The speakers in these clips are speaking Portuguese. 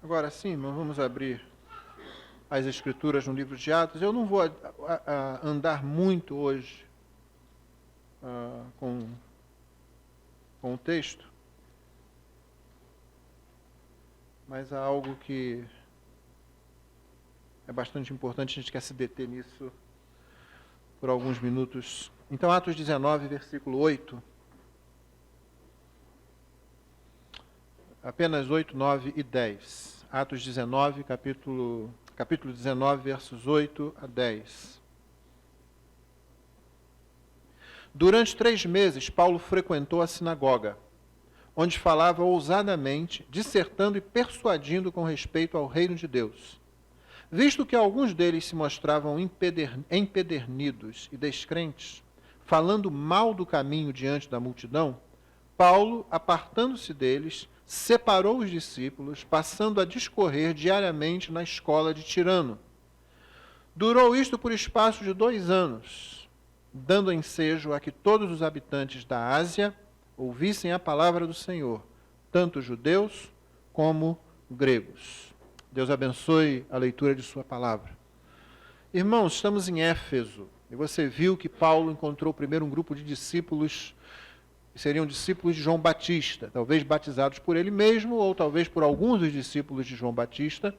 Agora sim, nós vamos abrir as Escrituras no livro de Atos. Eu não vou andar muito hoje com o texto, mas há algo que é bastante importante, a gente quer se deter nisso por alguns minutos. Então, Atos 19, versículo 8. Apenas 8, 9 e 10. Atos 19, capítulo 19, versos 8 a 10. Durante 3 meses, Paulo frequentou a sinagoga, onde falava ousadamente, dissertando e persuadindo com respeito ao reino de Deus. Visto que alguns deles se mostravam empedernidos e descrentes, falando mal do caminho diante da multidão, Paulo, apartando-se deles, separou os discípulos, passando a discorrer diariamente na escola de Tirano. Durou isto por espaço de 2 anos, dando ensejo a que todos os habitantes da Ásia ouvissem a palavra do Senhor, tanto judeus como gregos. Deus abençoe a leitura de sua palavra. Irmãos, estamos em Éfeso, e você viu que Paulo encontrou primeiro um grupo de discípulos, que seriam discípulos de João Batista, talvez batizados por ele mesmo, ou talvez por alguns dos discípulos de João Batista,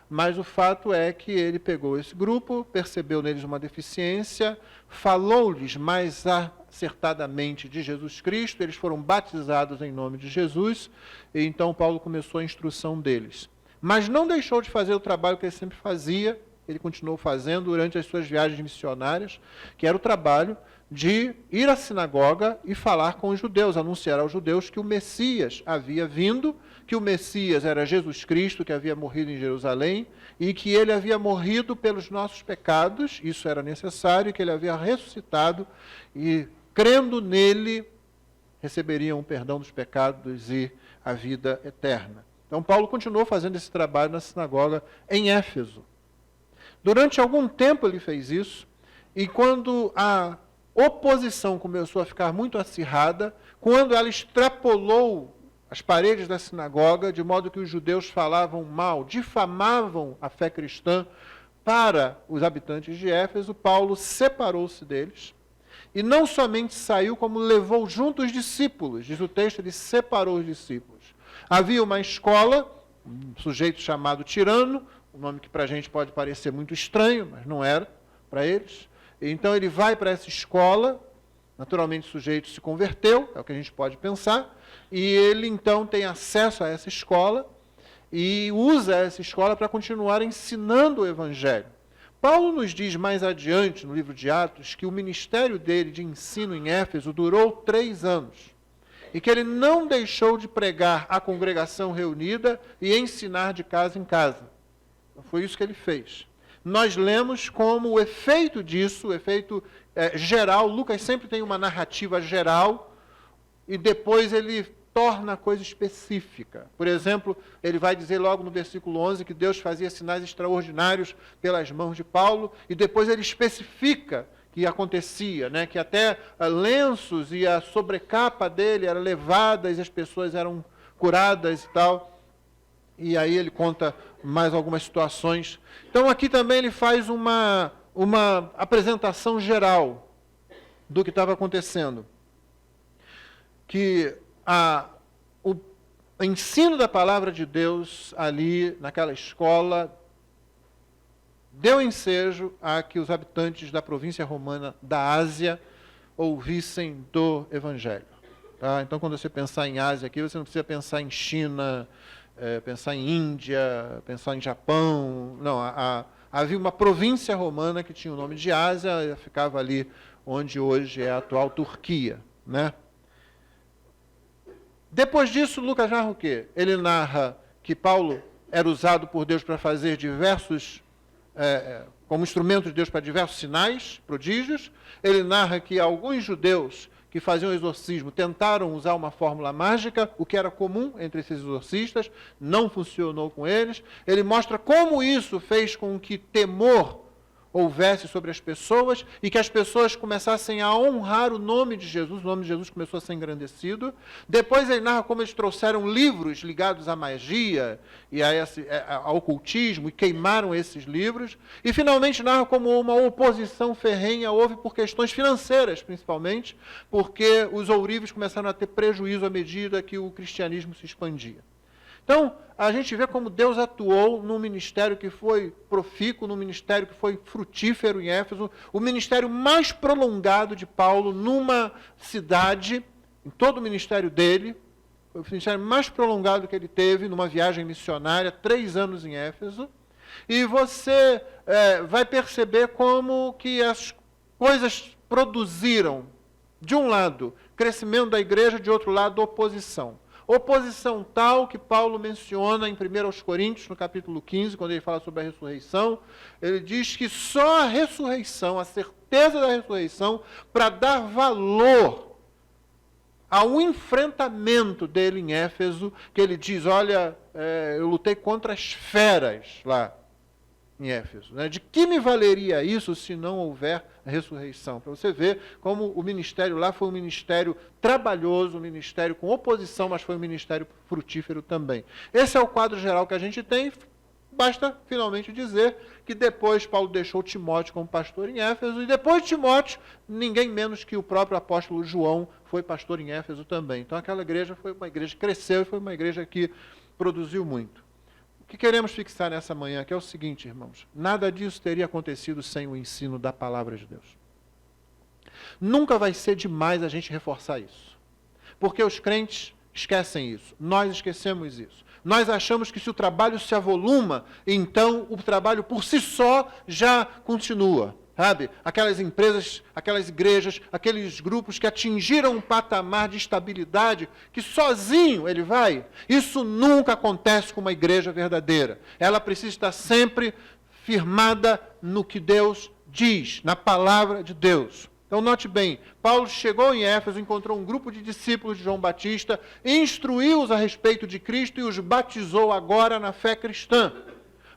mas o fato é que ele pegou esse grupo, percebeu neles uma deficiência, falou-lhes mais acertadamente de Jesus Cristo, eles foram batizados em nome de Jesus, e então Paulo começou a instrução deles. Mas não deixou de fazer o trabalho que ele sempre fazia, ele continuou fazendo durante as suas viagens missionárias, que era o trabalho de ir à sinagoga e falar com os judeus, anunciar aos judeus que o Messias havia vindo, que o Messias era Jesus Cristo, que havia morrido em Jerusalém, e que ele havia morrido pelos nossos pecados, isso era necessário, que ele havia ressuscitado, e crendo nele, receberiam o perdão dos pecados e a vida eterna. Então, Paulo continuou fazendo esse trabalho na sinagoga em Éfeso. Durante algum tempo ele fez isso, e quando a oposição começou a ficar muito acirrada, quando ela extrapolou as paredes da sinagoga, de modo que os judeus falavam mal, difamavam a fé cristã para os habitantes de Éfeso, Paulo separou-se deles, e não somente saiu, como levou junto os discípulos. Diz o texto, ele separou os discípulos. Havia uma escola, um sujeito chamado Tirano, um nome que para a gente pode parecer muito estranho, mas não era para eles. Então ele vai para essa escola, naturalmente o sujeito se converteu, é o que a gente pode pensar, e ele então tem acesso a essa escola e usa essa escola para continuar ensinando o Evangelho. Paulo nos diz mais adiante, no livro de Atos, que o ministério dele de ensino em Éfeso durou 3 anos. E que ele não deixou de pregar à congregação reunida e ensinar de casa em casa. Então, foi isso que ele fez. Nós lemos como o efeito disso, o efeito geral, Lucas sempre tem uma narrativa geral, e depois ele torna a coisa específica. Por exemplo, ele vai dizer logo no versículo 11 que Deus fazia sinais extraordinários pelas mãos de Paulo, e depois ele especifica que acontecia, né? Que até lenços e a sobrecapa dele eram levadas e as pessoas eram curadas e tal. E aí ele conta mais algumas situações. Então aqui também ele faz uma apresentação geral do que estava acontecendo. Que o ensino da palavra de Deus ali naquela escola deu ensejo a que os habitantes da província romana da Ásia ouvissem do Evangelho. Tá? Então, quando você pensar em Ásia aqui, você não precisa pensar em China, pensar em Índia, pensar em Japão. Não, havia uma província romana que tinha o nome de Ásia, ficava ali onde hoje é a atual Turquia. Né? Depois disso, Lucas narra o quê? Ele narra que Paulo era usado por Deus para fazer diversos como instrumento de Deus para diversos sinais, prodígios. Ele narra que alguns judeus que faziam exorcismo tentaram usar uma fórmula mágica, o que era comum entre esses exorcistas, não funcionou com eles. Ele mostra como isso fez com que temor houvesse sobre as pessoas e que as pessoas começassem a honrar o nome de Jesus. O nome de Jesus começou a ser engrandecido. Depois ele narra como eles trouxeram livros ligados à magia e ao ocultismo e queimaram esses livros. E finalmente narra como uma oposição ferrenha houve por questões financeiras, principalmente, porque os ourives começaram a ter prejuízo à medida que o cristianismo se expandia. Então, a gente vê como Deus atuou num ministério que foi profícuo, num ministério que foi frutífero em Éfeso, o ministério mais prolongado de Paulo numa cidade, em todo o ministério dele, foi o ministério mais prolongado que ele teve numa viagem missionária, 3 anos em Éfeso, e você vai perceber como que as coisas produziram, de um lado, crescimento da igreja, de outro lado, oposição. Oposição tal que Paulo menciona em 1 Coríntios, no capítulo 15, quando ele fala sobre a ressurreição, ele diz que só a ressurreição, a certeza da ressurreição, para dar valor ao enfrentamento dele em Éfeso, que ele diz, olha, eu lutei contra as feras lá em Éfeso. Né? De que me valeria isso se não houver a ressurreição? Para você ver como o ministério lá foi um ministério trabalhoso, um ministério com oposição, mas foi um ministério frutífero também. Esse é o quadro geral que a gente tem. Basta finalmente dizer que depois Paulo deixou Timóteo como pastor em Éfeso, e depois de Timóteo, ninguém menos que o próprio apóstolo João foi pastor em Éfeso também. Então aquela igreja foi uma igreja que cresceu e foi uma igreja que produziu muito. O que queremos fixar nessa manhã aqui é o seguinte, irmãos. Nada disso teria acontecido sem o ensino da palavra de Deus. Nunca vai ser demais a gente reforçar isso. Porque os crentes esquecem isso. Nós esquecemos isso. Nós achamos que se o trabalho se avoluma, então o trabalho por si só já continua. Sabe? Aquelas empresas, aquelas igrejas, aqueles grupos que atingiram um patamar de estabilidade que sozinho ele vai. Isso nunca acontece com uma igreja verdadeira. Ela precisa estar sempre firmada no que Deus diz, na palavra de Deus. Então note bem, Paulo chegou em Éfeso, encontrou um grupo de discípulos de João Batista, instruiu-os a respeito de Cristo e os batizou agora na fé cristã.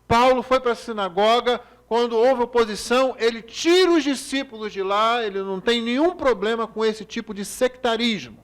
Paulo foi para a sinagoga. Quando houve oposição, ele tira os discípulos de lá, ele não tem nenhum problema com esse tipo de sectarismo.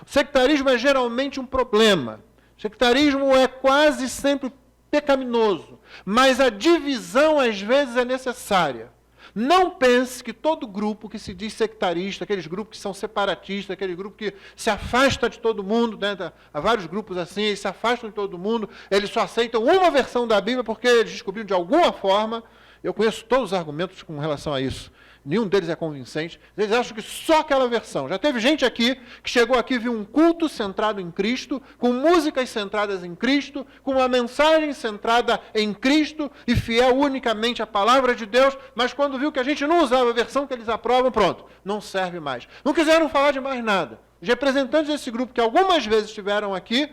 O sectarismo é geralmente um problema. O sectarismo é quase sempre pecaminoso, mas a divisão às vezes é necessária. Não pense que todo grupo que se diz sectarista, aqueles grupos que são separatistas, aquele grupo que se afasta de todo mundo, né? Há vários grupos assim, eles se afastam de todo mundo, eles só aceitam uma versão da Bíblia porque eles descobriram de alguma forma. Eu conheço todos os argumentos com relação a isso. Nenhum deles é convincente. Eles acham que só aquela versão. Já teve gente aqui que chegou aqui e viu um culto centrado em Cristo, com músicas centradas em Cristo, com uma mensagem centrada em Cristo e fiel unicamente à palavra de Deus, mas quando viu que a gente não usava a versão que eles aprovam, pronto, não serve mais. Não quiseram falar de mais nada. Os representantes desse grupo que algumas vezes estiveram aqui,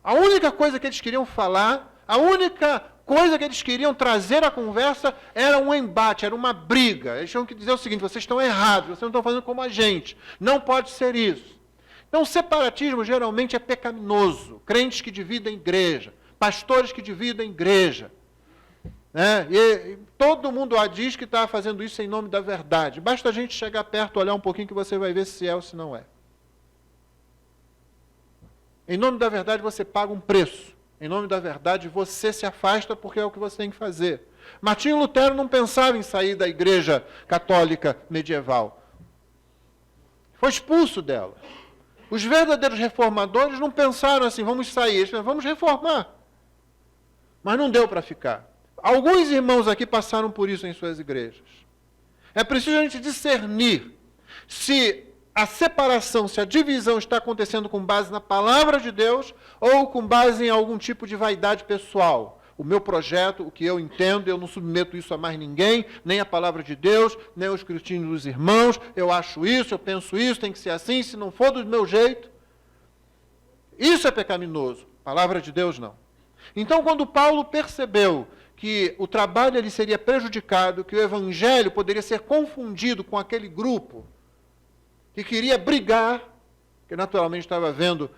a única coisa que eles queriam falar, a única coisa que eles queriam trazer à conversa era um embate, era uma briga. Eles tinham que dizer o seguinte, vocês estão errados, vocês não estão fazendo como a gente. Não pode ser isso. Então, o separatismo geralmente é pecaminoso. Crentes que dividem igreja, pastores que dividem igreja. Né? E todo mundo diz que está fazendo isso em nome da verdade. Basta a gente chegar perto, olhar um pouquinho que você vai ver se é ou se não é. Em nome da verdade você paga um preço. Em nome da verdade, você se afasta porque é o que você tem que fazer. Martinho Lutero não pensava em sair da igreja católica medieval. Foi expulso dela. Os verdadeiros reformadores não pensaram assim, vamos sair, eles pensaram, vamos reformar. Mas não deu para ficar. Alguns irmãos aqui passaram por isso em suas igrejas. É preciso a gente discernir se a separação, se a divisão está acontecendo com base na palavra de Deus ou com base em algum tipo de vaidade pessoal. O meu projeto, o que eu entendo, eu não submeto isso a mais ninguém, nem a palavra de Deus, nem o escrutínio dos irmãos, eu acho isso, eu penso isso, tem que ser assim, se não for do meu jeito. Isso é pecaminoso, palavra de Deus não. Então, quando Paulo percebeu que o trabalho ele seria prejudicado, que o evangelho poderia ser confundido com aquele grupo que queria brigar, que naturalmente estava vendo,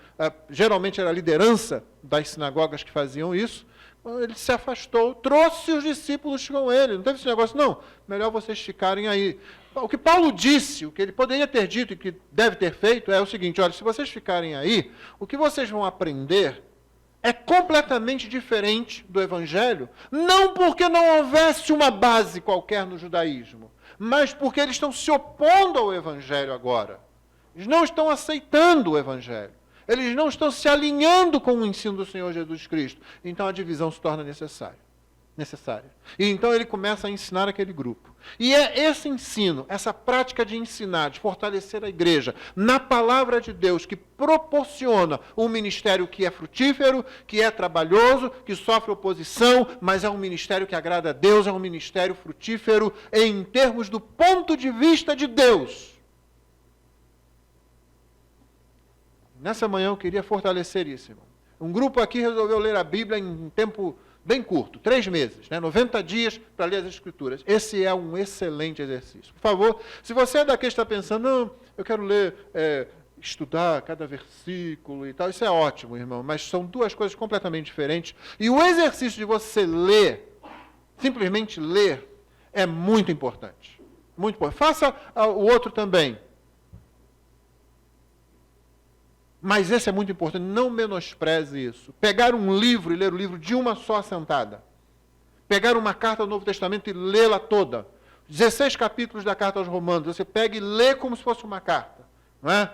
geralmente era a liderança das sinagogas que faziam isso, ele se afastou, trouxe os discípulos com ele. Não teve esse negócio, não, melhor vocês ficarem aí. O que Paulo disse, o que ele poderia ter dito e que deve ter feito é o seguinte, olha, se vocês ficarem aí, o que vocês vão aprender é completamente diferente do Evangelho, não porque não houvesse uma base qualquer no judaísmo, mas porque eles estão se opondo ao Evangelho agora. Eles não estão aceitando o Evangelho. Eles não estão se alinhando com o ensino do Senhor Jesus Cristo. Então a divisão se torna necessária. E então ele começa a ensinar aquele grupo. E é esse ensino, essa prática de ensinar, de fortalecer a igreja, na palavra de Deus, que proporciona um ministério que é frutífero, que é trabalhoso, que sofre oposição, mas é um ministério que agrada a Deus, é um ministério frutífero em termos do ponto de vista de Deus. Nessa manhã eu queria fortalecer isso, irmão. Um grupo aqui resolveu ler a Bíblia em um tempo bem curto, 3 meses, 90 dias para ler as Escrituras. Esse é um excelente exercício. Por favor, se você é daquele que está pensando, não, eu quero ler, estudar cada versículo e tal, isso é ótimo, irmão, mas são 2 coisas completamente diferentes. E o exercício de você ler, simplesmente ler, é muito importante. Muito importante. Faça o outro também. Mas esse é muito importante, não menospreze isso. Pegar um livro e ler o livro de uma só assentada. Pegar uma carta do Novo Testamento e lê-la toda. 16 capítulos da carta aos Romanos. Você pega e lê como se fosse uma carta. Não é?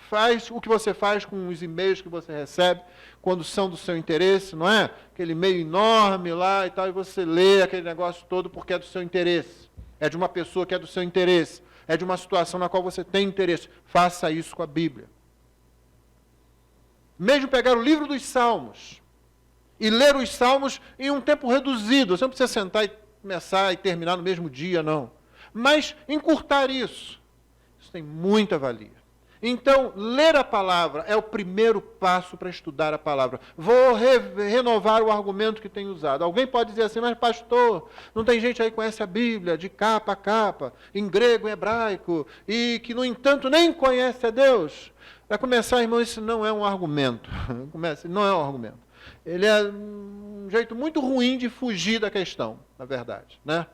Faz o que você faz com os e-mails que você recebe, quando são do seu interesse, não é? Aquele e-mail enorme lá e tal, e você lê aquele negócio todo porque é do seu interesse. É de uma pessoa que é do seu interesse. É de uma situação na qual você tem interesse. Faça isso com a Bíblia. Mesmo pegar o livro dos Salmos e ler os Salmos em um tempo reduzido. Você não precisa sentar e começar e terminar no mesmo dia, não. Mas encurtar isso. Isso tem muita valia. Então, ler a palavra é o primeiro passo para estudar a palavra. Vou renovar o argumento que tenho usado. Alguém pode dizer assim, mas pastor, não tem gente aí que conhece a Bíblia de capa a capa, em grego e hebraico, e que, no entanto, nem conhece a Deus. Para começar, irmão, isso não é um argumento. Não é um argumento. Ele é um jeito muito ruim de fugir da questão, na verdade. Né?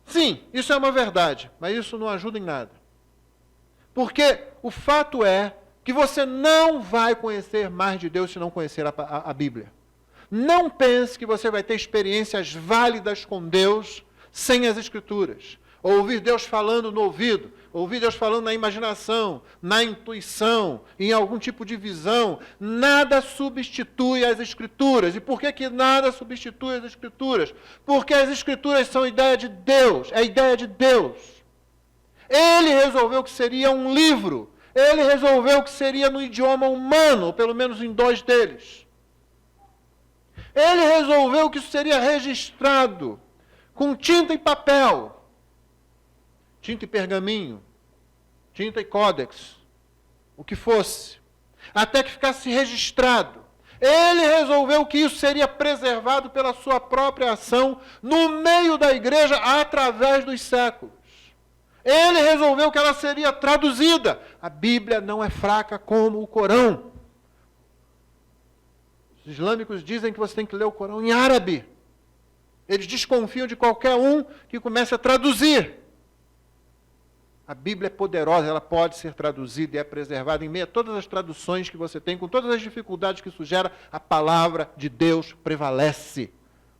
Sim, isso é uma verdade, mas isso não ajuda em nada. Porque o fato é que você não vai conhecer mais de Deus se não conhecer a Bíblia. Não pense que você vai ter experiências válidas com Deus sem as Escrituras. Ouvir Deus falando no ouvido, ouvir Deus falando na imaginação, na intuição, em algum tipo de visão, nada substitui as Escrituras. E por que nada substitui as Escrituras? Porque as Escrituras são a ideia de Deus, é a ideia de Deus. Ele resolveu que seria um livro, ele resolveu que seria no idioma humano, ou pelo menos em 2 deles. Ele resolveu que isso seria registrado com tinta e papel. Tinta e pergaminho, tinta e códex, o que fosse, até que ficasse registrado. Ele resolveu que isso seria preservado pela sua própria ação no meio da igreja através dos séculos. Ele resolveu que ela seria traduzida. A Bíblia não é fraca como o Corão. Os islâmicos dizem que você tem que ler o Corão em árabe. Eles desconfiam de qualquer um que comece a traduzir. A Bíblia é poderosa, ela pode ser traduzida e é preservada em meio a todas as traduções que você tem, com todas as dificuldades que isso gera, a palavra de Deus prevalece.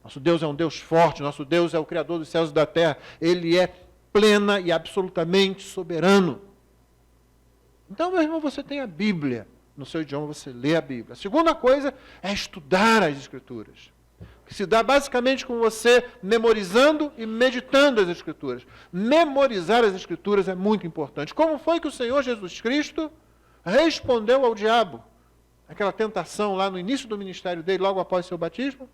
Nosso Deus é um Deus forte, nosso Deus é o Criador dos céus e da terra, Ele é plena e absolutamente soberano. Então, meu irmão, você tem a Bíblia, no seu idioma você lê a Bíblia. A segunda coisa é estudar as Escrituras. Que se dá basicamente com você memorizando e meditando as Escrituras. Memorizar as Escrituras é muito importante. Como foi que o Senhor Jesus Cristo respondeu ao diabo? Aquela tentação lá no início do ministério dele, logo após seu batismo?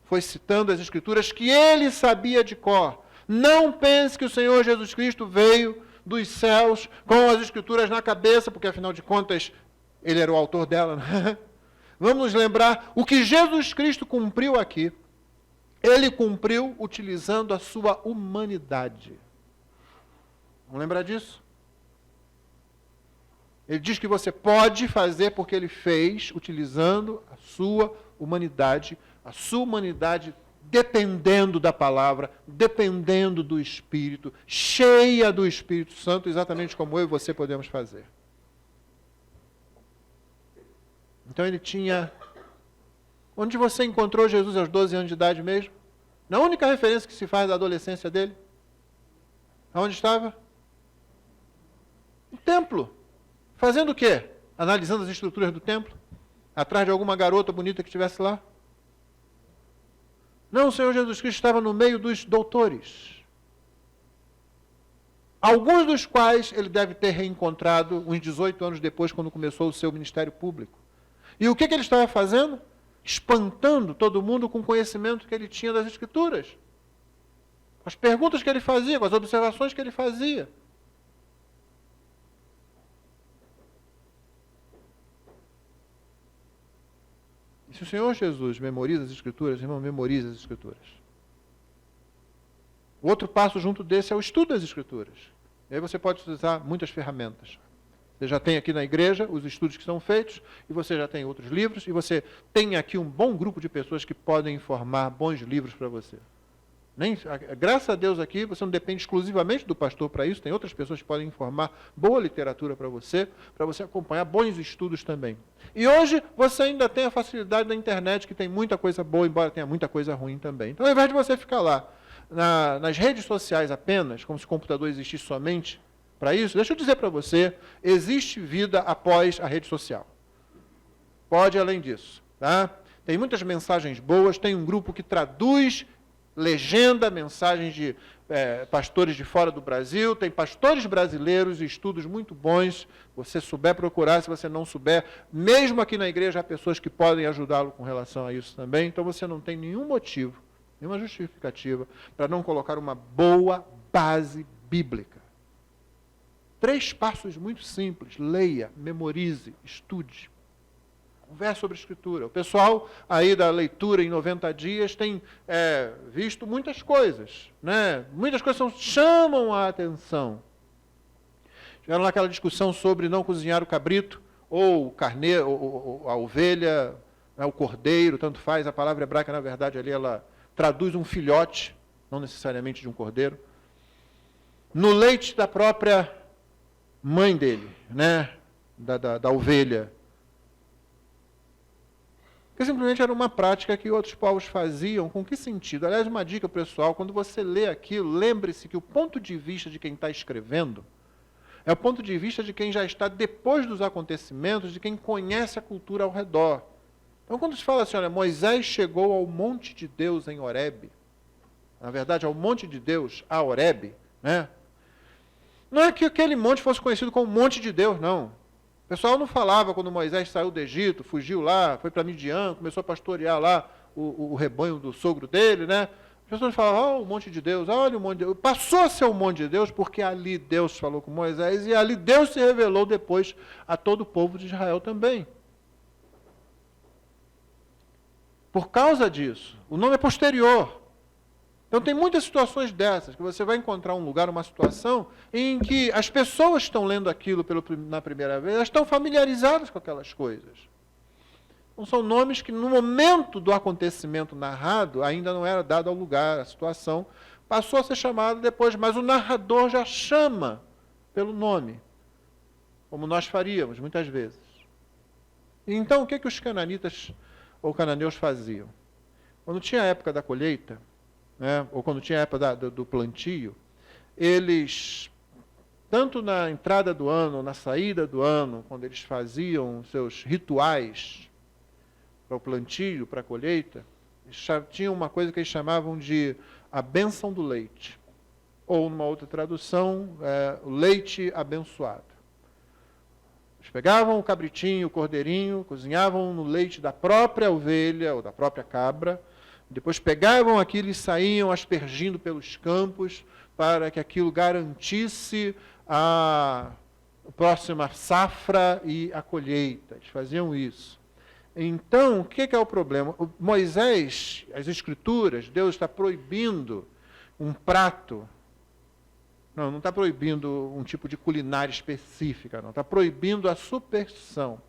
Foi citando as Escrituras que ele sabia de cor. Não pense que o Senhor Jesus Cristo veio dos céus com as Escrituras na cabeça, porque afinal de contas, ele era o autor dela, né? Vamos nos lembrar, o que Jesus Cristo cumpriu aqui, ele cumpriu utilizando a sua humanidade. Vamos lembrar disso? Ele diz que você pode fazer porque ele fez, utilizando a sua humanidade, a sua humanidade dependendo da palavra, dependendo do Espírito, cheia do Espírito Santo, exatamente como eu e você podemos fazer. Então ele tinha... Onde você encontrou Jesus aos 12 anos de idade mesmo? Na única referência que se faz da adolescência dele? Aonde estava? No templo. Fazendo o quê? Analisando as estruturas do templo? Atrás de alguma garota bonita que estivesse lá? Não, o Senhor Jesus Cristo estava no meio dos doutores. Alguns dos quais ele deve ter reencontrado uns 18 anos depois, quando começou o seu ministério público. E o que ele estava fazendo? Espantando todo mundo com o conhecimento que ele tinha das Escrituras. Com as perguntas que ele fazia, com as observações que ele fazia. E se o Senhor Jesus memoriza as Escrituras, irmão, memorize as Escrituras. O outro passo junto desse é o estudo das Escrituras. E aí você pode utilizar muitas ferramentas. Você já tem aqui na igreja os estudos que são feitos, e você já tem outros livros, e você tem aqui um bom grupo de pessoas que podem informar bons livros para você. Graças a Deus aqui, você não depende exclusivamente do pastor para isso, tem outras pessoas que podem informar boa literatura para você acompanhar bons estudos também. E hoje você ainda tem a facilidade da internet, que tem muita coisa boa, embora tenha muita coisa ruim também. Então, ao invés de você ficar lá nas redes sociais apenas, como se o computador existisse somente para isso, deixa eu dizer para você, existe vida após a rede social. Pode ir além disso. Tá? Tem muitas mensagens boas, tem um grupo que traduz legenda, mensagens de pastores de fora do Brasil, tem pastores brasileiros e estudos muito bons, se você souber procurar, se você não souber, mesmo aqui na igreja há pessoas que podem ajudá-lo com relação a isso também, então você não tem nenhum motivo, nenhuma justificativa para não colocar uma boa base bíblica. 3 passos muito simples: leia, memorize, estude. Converse sobre a Escritura. O pessoal aí da leitura em 90 dias tem visto muitas coisas, né? Muitas coisas chamam a atenção. Tiveram lá aquela discussão sobre não cozinhar o cabrito, ou o carneiro, ou a ovelha, né, o cordeiro, tanto faz. A palavra hebraica, na verdade, ali ela traduz um filhote, não necessariamente de um cordeiro, no leite da própria mãe dele, né? da ovelha. Porque simplesmente era uma prática que outros povos faziam. Com que sentido? Aliás, uma dica pessoal, quando você lê aquilo, lembre-se que o ponto de vista de quem está escrevendo é o ponto de vista de quem já está depois dos acontecimentos, de quem conhece a cultura ao redor. Então, quando se fala assim, olha, Moisés chegou ao monte de Deus em Horebe, na verdade, ao monte de Deus, a Horebe, né? Não é que aquele monte fosse conhecido como monte de Deus, não. O pessoal não falava quando Moisés saiu do Egito, fugiu lá, foi para Midian, começou a pastorear lá o rebanho do sogro dele, né? As pessoas falavam, o monte de Deus, olha o monte de Deus. Passou a ser o monte de Deus porque ali Deus falou com Moisés e ali Deus se revelou depois a todo o povo de Israel também. Por causa disso, o nome é posterior. Então tem muitas situações dessas, que você vai encontrar um lugar, uma situação, em que as pessoas estão lendo aquilo na primeira vez, elas estão familiarizadas com aquelas coisas. Não são nomes que no momento do acontecimento narrado, ainda não era dado ao lugar, a situação, passou a ser chamado depois, mas o narrador já chama pelo nome, como nós faríamos muitas vezes. Então o que os cananitas ou cananeus faziam? Quando tinha a época da colheita, né, ou quando tinha a época do plantio, eles, tanto na entrada do ano, na saída do ano, quando eles faziam seus rituais para o plantio, para a colheita, eles tinham uma coisa que eles chamavam de a bênção do leite, ou numa outra tradução, o leite abençoado. Eles pegavam o cabritinho, o cordeirinho, cozinhavam no leite da própria ovelha ou da própria cabra, depois pegavam aquilo e saíam aspergindo pelos campos para que aquilo garantisse a próxima safra e a colheita. Eles faziam isso. Então, o que é o problema? Moisés, as Escrituras, Deus está proibindo um prato. Não está proibindo um tipo de culinária específica, não. Está proibindo a superstição.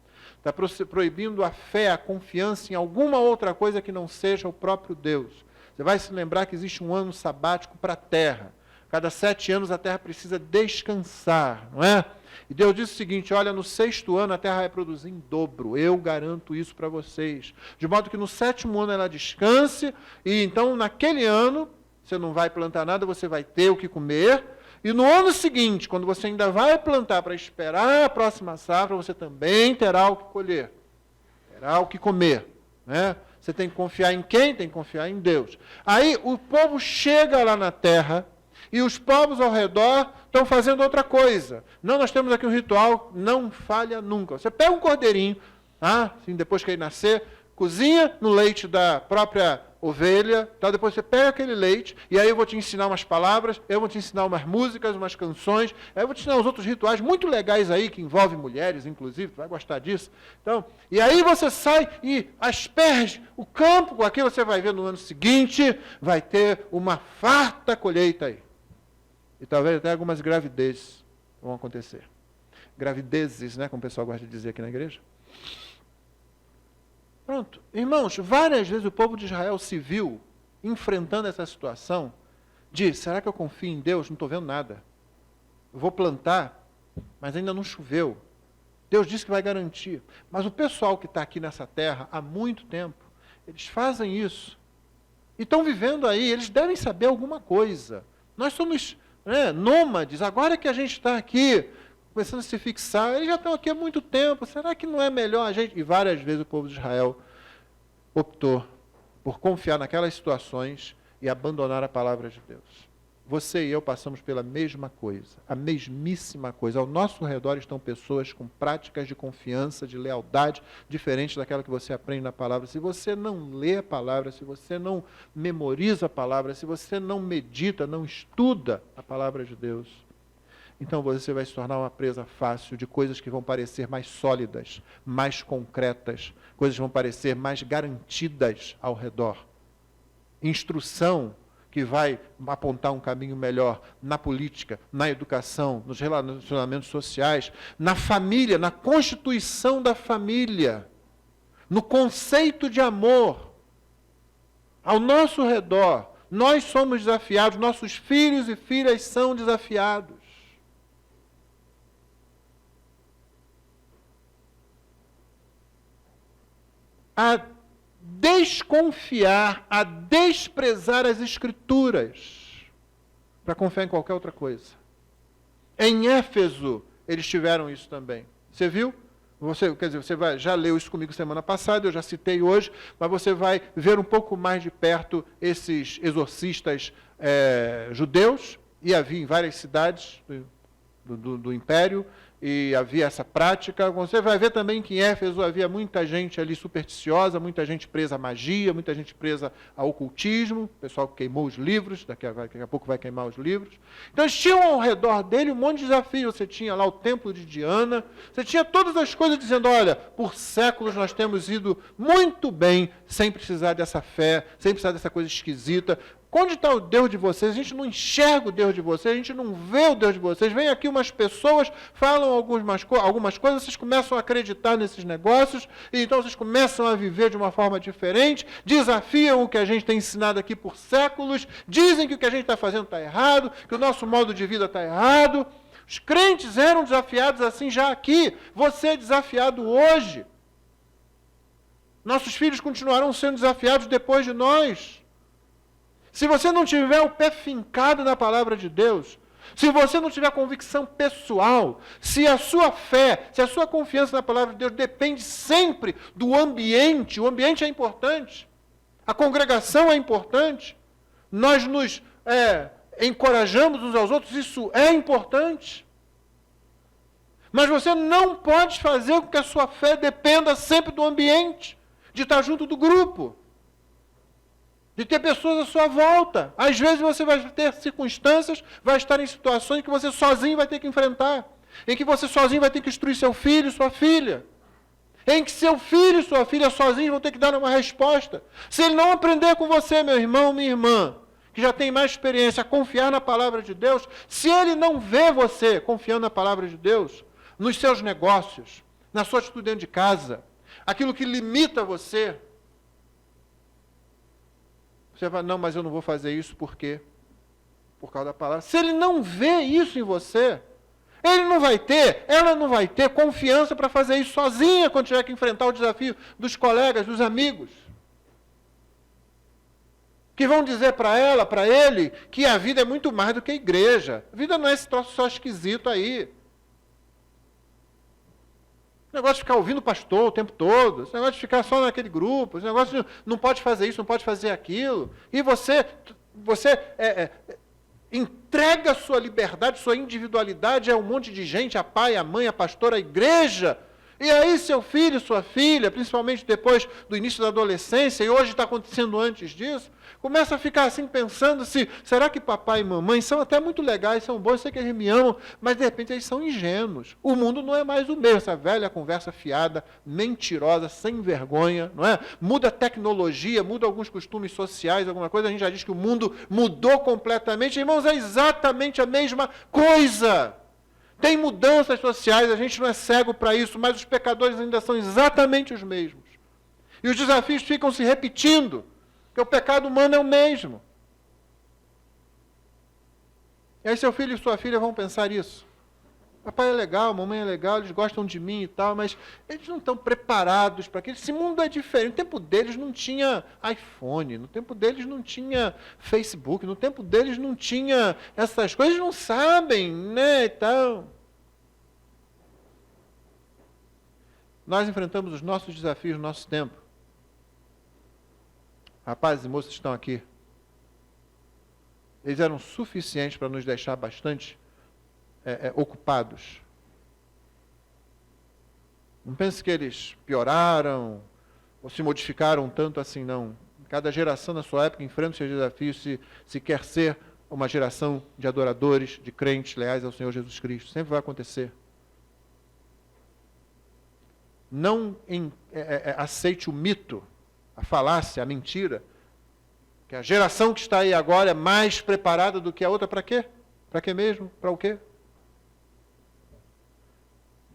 Está proibindo a fé, a confiança em alguma outra coisa que não seja o próprio Deus. Você vai se lembrar que existe um ano sabático para a terra. Cada 7 anos a terra precisa descansar, não é? E Deus disse o seguinte, olha, no 6º ano a terra vai produzir em dobro, eu garanto isso para vocês. De modo que no 7º ano ela descanse, e então naquele ano você não vai plantar nada, você vai ter o que comer. E no ano seguinte, quando você ainda vai plantar para esperar a próxima safra, você também terá o que colher, terá o que comer, né? Você tem que confiar em quem? Tem que confiar em Deus. Aí o povo chega lá na terra, e os povos ao redor estão fazendo outra coisa. Não, nós temos aqui um ritual, não falha nunca. Você pega um cordeirinho, assim, depois que ele nascer, cozinha no leite da própria ovelha, tá? Depois você pega aquele leite, e aí eu vou te ensinar umas palavras, eu vou te ensinar umas músicas, umas canções, aí eu vou te ensinar os outros rituais muito legais aí, que envolvem mulheres, inclusive, tu vai gostar disso. Então, e aí você sai e asperge o campo com aquilo, você vai ver no ano seguinte, vai ter uma farta colheita aí. E talvez até algumas gravidezes vão acontecer. Gravidezes, né, como o pessoal gosta de dizer aqui na igreja. Pronto. Irmãos, várias vezes o povo de Israel se viu enfrentando essa situação de, será que eu confio em Deus? Não estou vendo nada. Eu vou plantar, mas ainda não choveu. Deus disse que vai garantir. Mas o pessoal que está aqui nessa terra há muito tempo, eles fazem isso. E estão vivendo aí, eles devem saber alguma coisa. Nós somos nômades, agora que a gente está aqui, começando a se fixar, eles já estão aqui há muito tempo, será que não é melhor a gente... E várias vezes o povo de Israel optou por confiar naquelas situações e abandonar a palavra de Deus. Você e eu passamos pela mesma coisa, a mesmíssima coisa. Ao nosso redor estão pessoas com práticas de confiança, de lealdade, diferentes daquela que você aprende na palavra. Se você não lê a palavra, se você não memoriza a palavra, se você não medita, não estuda a palavra de Deus, então você vai se tornar uma presa fácil de coisas que vão parecer mais sólidas, mais concretas, coisas que vão parecer mais garantidas ao redor. Instrução que vai apontar um caminho melhor na política, na educação, nos relacionamentos sociais, na família, na constituição da família, no conceito de amor. Ao nosso redor, nós somos desafiados, nossos filhos e filhas são desafiados. A desconfiar, a desprezar as Escrituras, para confiar em qualquer outra coisa. Em Éfeso, eles tiveram isso também. Você viu? Você já leu isso comigo semana passada, eu já citei hoje, mas você vai ver um pouco mais de perto esses exorcistas judeus, e havia em várias cidades do Império, e havia essa prática. Você vai ver também que em Éfeso havia muita gente ali supersticiosa, muita gente presa à magia, muita gente presa ao ocultismo, o pessoal que queimou os livros, daqui a pouco vai queimar os livros. Então eles tinham ao redor dele um monte de desafios. Você tinha lá o templo de Diana, você tinha todas as coisas dizendo, olha, por séculos nós temos ido muito bem, sem precisar dessa fé, sem precisar dessa coisa esquisita. Onde está o Deus de vocês? A gente não enxerga o Deus de vocês, a gente não vê o Deus de vocês. Vem aqui umas pessoas, falam algumas coisas, vocês começam a acreditar nesses negócios, e então vocês começam a viver de uma forma diferente, desafiam o que a gente tem ensinado aqui por séculos, dizem que o que a gente está fazendo está errado, que o nosso modo de vida está errado. Os crentes eram desafiados assim já aqui, você é desafiado hoje. Nossos filhos continuarão sendo desafiados depois de nós. Se você não tiver o pé fincado na palavra de Deus, se você não tiver convicção pessoal, se a sua fé, se a sua confiança na palavra de Deus depende sempre do ambiente, o ambiente é importante, a congregação é importante, nós nos encorajamos uns aos outros, isso é importante. Mas você não pode fazer com que a sua fé dependa sempre do ambiente, de estar junto do grupo, de ter pessoas à sua volta. Às vezes você vai ter circunstâncias, vai estar em situações que você sozinho vai ter que enfrentar, em que você sozinho vai ter que instruir seu filho, sua filha, em que seu filho e sua filha sozinhos vão ter que dar uma resposta. Se ele não aprender com você, meu irmão, minha irmã, que já tem mais experiência, a confiar na palavra de Deus, se ele não vê você confiando na palavra de Deus, nos seus negócios, na sua atitude dentro de casa, aquilo que limita você. Você fala, não, mas eu não vou fazer isso por quê? Por causa da palavra. Se ele não vê isso em você, ele não vai ter, ela não vai ter confiança para fazer isso sozinha quando tiver que enfrentar o desafio dos colegas, dos amigos. Que vão dizer para ela, para ele, que a vida é muito mais do que a igreja. A vida não é esse troço só esquisito aí. Esse negócio de ficar ouvindo o pastor o tempo todo, esse negócio de ficar só naquele grupo, esse negócio de não pode fazer isso, não pode fazer aquilo. E você entrega a sua liberdade, sua individualidade a um monte de gente, a pai, a mãe, a pastora, a igreja. E aí seu filho, sua filha, principalmente depois do início da adolescência, e hoje está acontecendo antes disso, começa a ficar assim pensando se, será que papai e mamãe são até muito legais, são bons, eu sei que eles me amam, mas de repente eles são ingênuos. O mundo não é mais o mesmo, essa velha conversa fiada, mentirosa, sem vergonha, não é? Muda a tecnologia, muda alguns costumes sociais, alguma coisa, a gente já diz que o mundo mudou completamente. Irmãos, é exatamente a mesma coisa. Tem mudanças sociais, a gente não é cego para isso, mas os pecadores ainda são exatamente os mesmos. E os desafios ficam se repetindo, porque o pecado humano é o mesmo. E aí seu filho e sua filha vão pensar isso. Papai é legal, mamãe é legal, eles gostam de mim e tal, mas eles não estão preparados para aquilo. Esse mundo é diferente. No tempo deles não tinha iPhone, no tempo deles não tinha Facebook, no tempo deles não tinha essas coisas, eles não sabem, né, e tal. Nós enfrentamos os nossos desafios no nosso tempo. Rapazes e moças que estão aqui, eles eram suficientes para nos deixar bastante ocupados. Não pense que eles pioraram ou se modificaram tanto assim, não. Cada geração na sua época enfrenta os seus desafios se quer ser uma geração de adoradores, de crentes leais ao Senhor Jesus Cristo. Sempre vai acontecer. Não aceite o mito, a falácia, a mentira, que a geração que está aí agora é mais preparada do que a outra. Para quê? Para quê mesmo? Para o quê?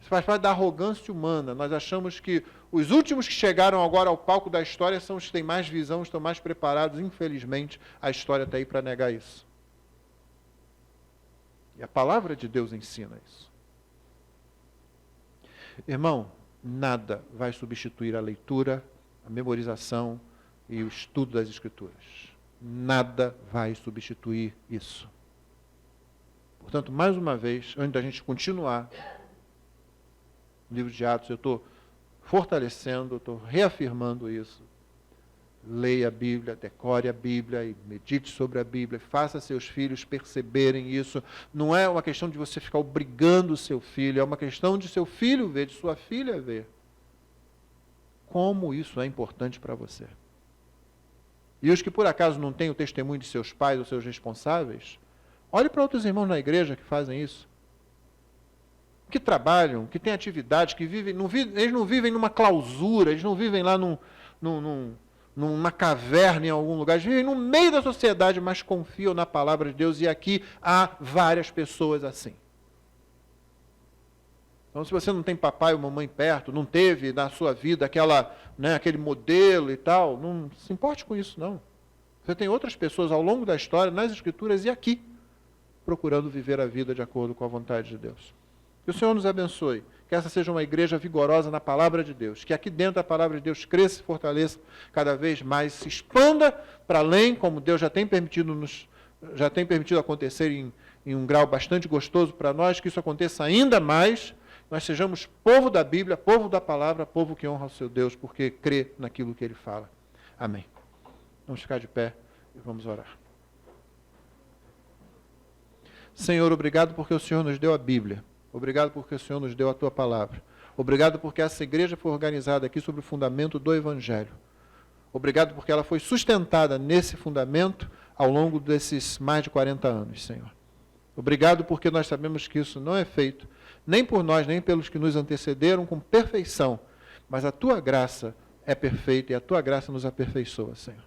Isso faz parte da arrogância humana. Nós achamos que os últimos que chegaram agora ao palco da história são os que têm mais visão, estão mais preparados. Infelizmente, a história está aí para negar isso. E a palavra de Deus ensina isso. Irmão, nada vai substituir a leitura, a memorização e o estudo das Escrituras. Nada vai substituir isso. Portanto, mais uma vez, antes da gente continuar o livro de Atos, eu estou fortalecendo, estou reafirmando isso. Leia a Bíblia, decore a Bíblia e medite sobre a Bíblia, faça seus filhos perceberem isso. Não é uma questão de você ficar obrigando o seu filho, é uma questão de seu filho ver, de sua filha ver. Como isso é importante para você. E os que por acaso não têm o testemunho de seus pais ou seus responsáveis, olhe para outros irmãos na igreja que fazem isso. Que trabalham, que têm atividade, que vivem, eles não vivem numa clausura, eles não vivem lá numa caverna em algum lugar, eles vivem no meio da sociedade, mas confiam na palavra de Deus, e aqui há várias pessoas assim. Então, se você não tem papai ou mamãe perto, não teve na sua vida aquele modelo e tal, não se importe com isso, não. Você tem outras pessoas ao longo da história, nas Escrituras e aqui, procurando viver a vida de acordo com a vontade de Deus. Que o Senhor nos abençoe, que essa seja uma igreja vigorosa na palavra de Deus, que aqui dentro a palavra de Deus cresça e fortaleça cada vez mais, se expanda para além, como Deus já tem permitido acontecer em um grau bastante gostoso para nós, que isso aconteça ainda mais, nós sejamos povo da Bíblia, povo da palavra, povo que honra o seu Deus, porque crê naquilo que ele fala. Amém. Vamos ficar de pé e vamos orar. Senhor, obrigado porque o Senhor nos deu a Bíblia. Obrigado porque o Senhor nos deu a tua palavra. Obrigado porque essa igreja foi organizada aqui sobre o fundamento do Evangelho. Obrigado porque ela foi sustentada nesse fundamento ao longo desses mais de 40 anos, Senhor. Obrigado porque nós sabemos que isso não é feito nem por nós, nem pelos que nos antecederam com perfeição, mas a tua graça é perfeita e a tua graça nos aperfeiçoa, Senhor.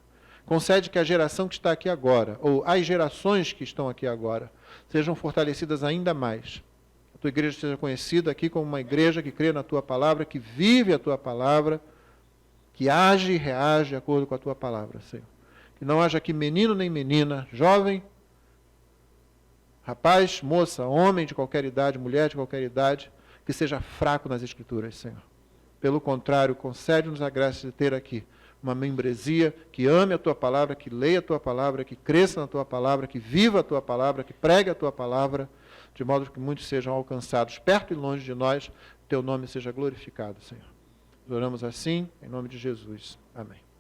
Concede que a geração que está aqui agora, ou as gerações que estão aqui agora, sejam fortalecidas ainda mais. tua igreja seja conhecida aqui como uma igreja que crê na tua palavra, que vive a tua palavra, que age e reage de acordo com a tua palavra, Senhor. Que não haja aqui menino nem menina, jovem, rapaz, moça, homem de qualquer idade, mulher de qualquer idade, que seja fraco nas Escrituras, Senhor. Pelo contrário, concede-nos a graça de ter aqui uma membresia que ame a tua palavra, que leia a tua palavra, que cresça na tua palavra, que viva a tua palavra, que pregue a tua palavra, de modo que muitos sejam alcançados perto e longe de nós, teu nome seja glorificado, Senhor. Oramos assim, em nome de Jesus. Amém.